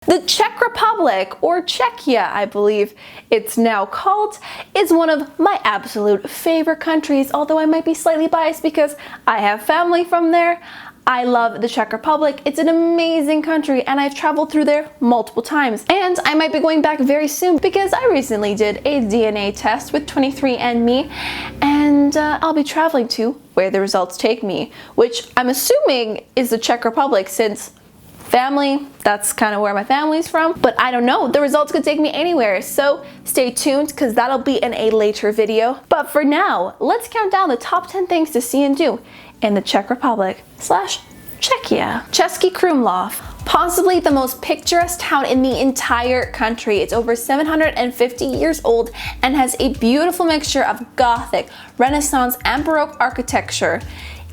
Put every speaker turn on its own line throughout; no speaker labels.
The Czech Republic, or Czechia, I believe it's now called, is one of my absolute favorite countries, although I might be slightly biased because I have family from there. I love the Czech Republic. It's an amazing country and I've traveled through there multiple times. And I might be going back very soon because I recently did a DNA test with 23andMe and I'll be traveling to where the results take me, which I'm assuming is the Czech Republic since family, that's kind of where my family's from, but I don't know. The results could take me anywhere, so stay tuned because that'll be in a later video. But for now, let's count down the top 10 things to see and do in the Czech Republic / Czechia. Cesky Krumlov, possibly the most picturesque town in the entire country. It's over 750 years old and has a beautiful mixture of Gothic, Renaissance, and Baroque architecture.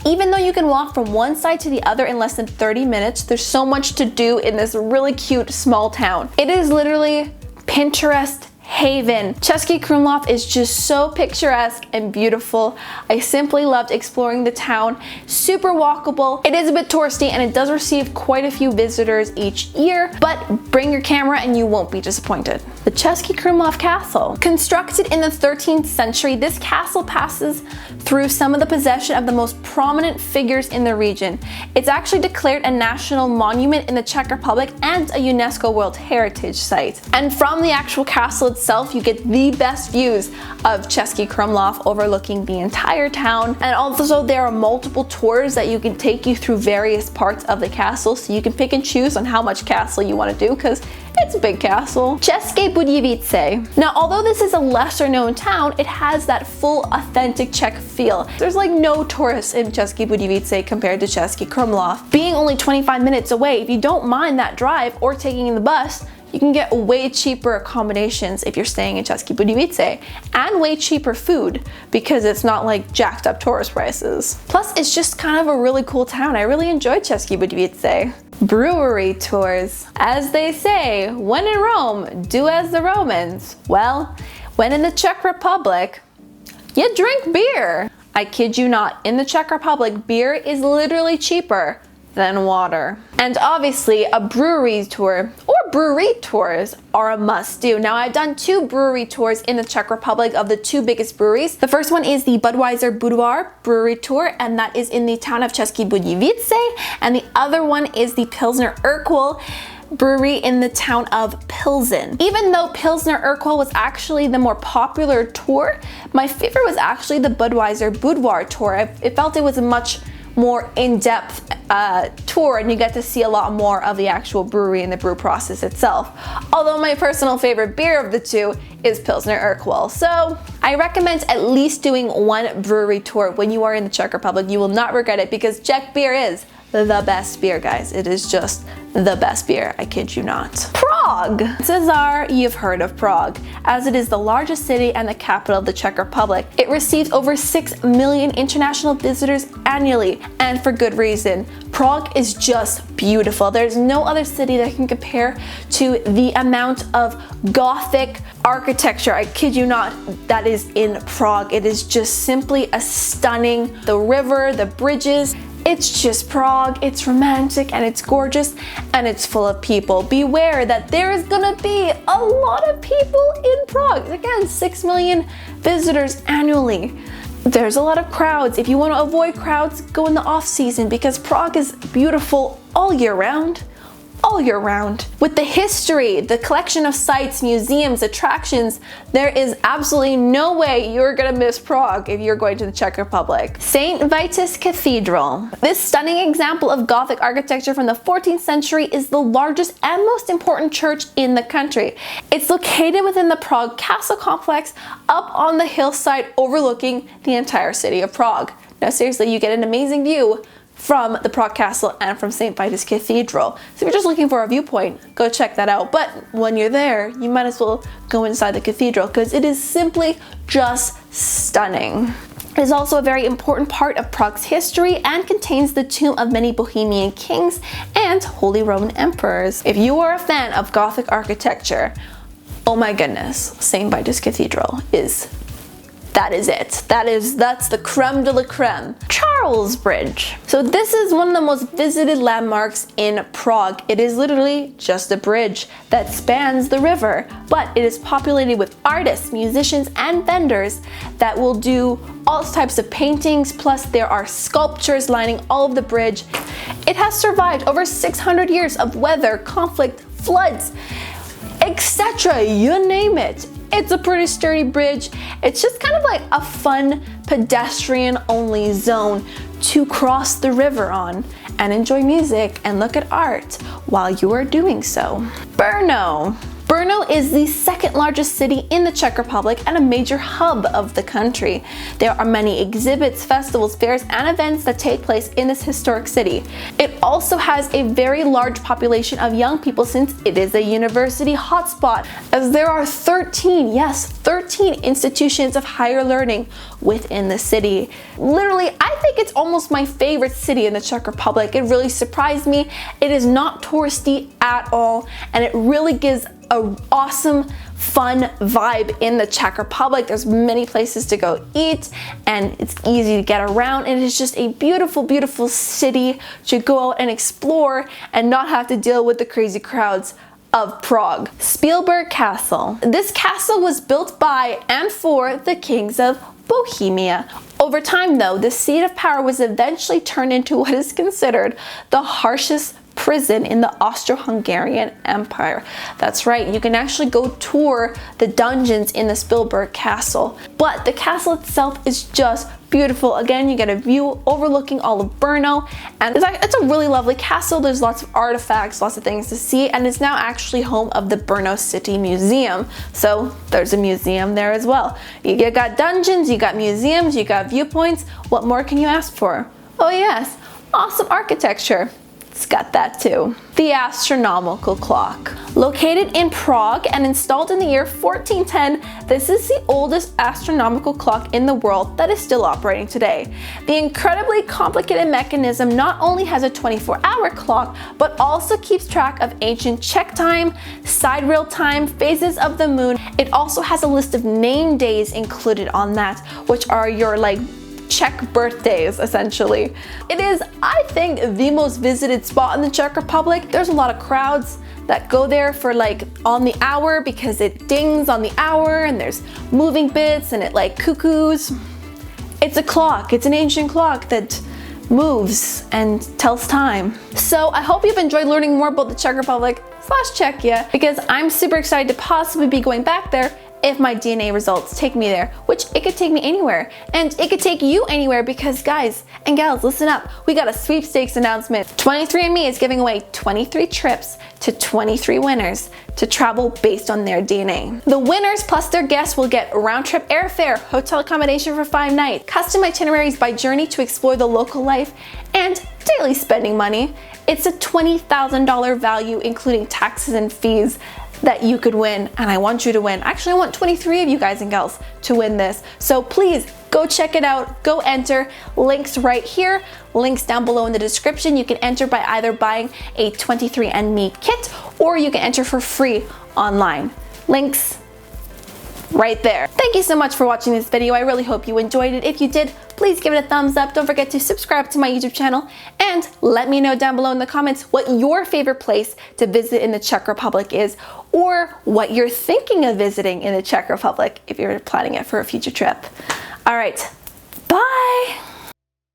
Even though you can walk from one side to the other in less than 30 minutes, there's so much to do in this really cute small town. It is literally Pinterest haven. Cesky Krumlov is just so picturesque and beautiful. I simply loved exploring the town. Super walkable. It is a bit touristy and it does receive quite a few visitors each year, but bring your camera and you won't be disappointed. The Cesky Krumlov Castle. Constructed in the 13th century, this castle passes through some of the possession of the most prominent figures in the region. It's actually declared a national monument in the Czech Republic and a UNESCO World Heritage Site. And from the actual castle itself, you get the best views of Cesky Krumlov overlooking the entire town. And also there are multiple tours that you can take you through various parts of the castle, so you can pick and choose on how much castle you want to do because it's a big castle. Cesky Budějovice. Now, although this is a lesser known town, it has that full authentic Czech feel. There's like no tourists in Cesky Budějovice compared to Cesky Krumlov. Being only 25 minutes away, if you don't mind that drive or taking the bus, you can get way cheaper accommodations if you're staying in Cesky Budějovice, and way cheaper food because it's not like jacked up tourist prices. Plus, it's just kind of a really cool town. I really enjoyed Cesky Budějovice. Brewery tours. As they say, when in Rome, do as the Romans. Well, when in the Czech Republic, you drink beer. I kid you not, in the Czech Republic, beer is literally cheaper than water. And obviously a brewery tour or brewery tours are a must do. Now, I've done 2 brewery tours in the Czech Republic of the 2 biggest breweries. The first one is the Budweiser Budvar Brewery Tour, and that is in the town of Cesky Budějovice, and the other one is the Pilsner Urquell brewery in the town of Pilsen. Even though Pilsner Urquell was actually the more popular tour, my favorite was actually the Budweiser Budvar tour. I felt it was a much more in-depth tour and you get to see a lot more of the actual brewery and the brew process itself. Although my personal favorite beer of the 2 is Pilsner Urquell. So I recommend at least doing one brewery tour when you are in the Czech Republic. You will not regret it because Czech beer is the best beer, guys. It is just the best beer, I kid you not. Prague. Cesar, you've heard of Prague, as it is the largest city and the capital of the Czech Republic. It receives over 6 million international visitors annually, and for good reason. Prague is just beautiful. There's no other city that can compare to the amount of Gothic architecture, I kid you not, that is in Prague. It is just simply a stunning, the river, the bridges. It's just Prague, it's romantic and it's gorgeous and it's full of people. Beware that there is gonna be a lot of people in Prague. Again, 6 million visitors annually. There's a lot of crowds. If you want to avoid crowds, go in the off season because Prague is beautiful all year round. All year round. With the history, the collection of sites, museums, attractions, there is absolutely no way you're gonna miss Prague if you're going to the Czech Republic. St. Vitus Cathedral. This stunning example of Gothic architecture from the 14th century is the largest and most important church in the country. It's located within the Prague Castle complex up on the hillside overlooking the entire city of Prague. Now seriously, you get an amazing view from the Prague Castle and from St. Vitus Cathedral. So if you're just looking for a viewpoint, go check that out. But when you're there, you might as well go inside the cathedral because it is simply just stunning. It is also a very important part of Prague's history and contains the tomb of many Bohemian kings and Holy Roman emperors. If you are a fan of Gothic architecture, oh my goodness, St. Vitus Cathedral is that is it. That's the creme de la creme. Charles Bridge. So this is one of the most visited landmarks in Prague. It is literally just a bridge that spans the river, but it is populated with artists, musicians, and vendors that will do all types of paintings, plus there are sculptures lining all of the bridge. It has survived over 600 years of weather, conflict, floods, etc. You name it. It's a pretty sturdy bridge. It's just kind of like a fun pedestrian-only zone to cross the river on and enjoy music and look at art while you are doing so. Brno. Brno is the second largest city in the Czech Republic and a major hub of the country. There are many exhibits, festivals, fairs, and events that take place in this historic city. It also has a very large population of young people since it is a university hotspot, as there are 13 institutions of higher learning within the city. Literally, I think it's almost my favorite city in the Czech Republic. It really surprised me. It is not touristy at all, and it really gives an awesome, fun vibe in the Czech Republic. There's many places to go eat, and it's easy to get around, and it's just a beautiful, beautiful city to go out and explore and not have to deal with the crazy crowds of Prague. Spielberg Castle. This castle was built by and for the kings of Bohemia. Over time though, the seat of power was eventually turned into what is considered the harshest prison in the Austro-Hungarian Empire. That's right, you can actually go tour the dungeons in the Spielberg Castle. But the castle itself is just beautiful. Again, you get a view overlooking all of Brno, and it's a really lovely castle. There's lots of artifacts, lots of things to see, and it's now actually home of the Brno City Museum. So there's a museum there as well. You got dungeons, you got museums, you got viewpoints. What more can you ask for? Oh yes, awesome architecture. It's got that too. The Astronomical Clock. Located in Prague and installed in the year 1410, this is the oldest astronomical clock in the world that is still operating today. The incredibly complicated mechanism not only has a 24-hour clock, but also keeps track of ancient Czech time, sidereal time, phases of the moon. It also has a list of name days included on that, which are your Czech birthdays, essentially. It is, I think, the most visited spot in the Czech Republic. There's a lot of crowds that go there for on the hour because it dings on the hour and there's moving bits and it cuckoos. It's a clock. It's an ancient clock that moves and tells time. So I hope you've enjoyed learning more about the Czech Republic / Czechia, because I'm super excited to possibly be going back there if my DNA results take me there, which it could take me anywhere, and it could take you anywhere, because guys and gals, listen up, we got a sweepstakes announcement. 23andMe is giving away 23 trips to 23 winners to travel based on their DNA. The winners plus their guests will get round-trip airfare, hotel accommodation for 5 nights, custom itineraries by Journey to explore the local life, and daily spending money. It's a $20,000 value, including taxes and fees, that you could win, and I want you to win. Actually, I want 23 of you guys and gals to win this. So please go check it out, go enter. Links right here, links down below in the description. You can enter by either buying a 23andMe kit, or you can enter for free online. Links right there. Thank you so much for watching this video. I really hope you enjoyed it. If you did, please give it a thumbs up. Don't forget to subscribe to my YouTube channel, and let me know down below in the comments what your favorite place to visit in the Czech Republic is, or what you're thinking of visiting in the Czech Republic if you're planning it for a future trip. All right, bye.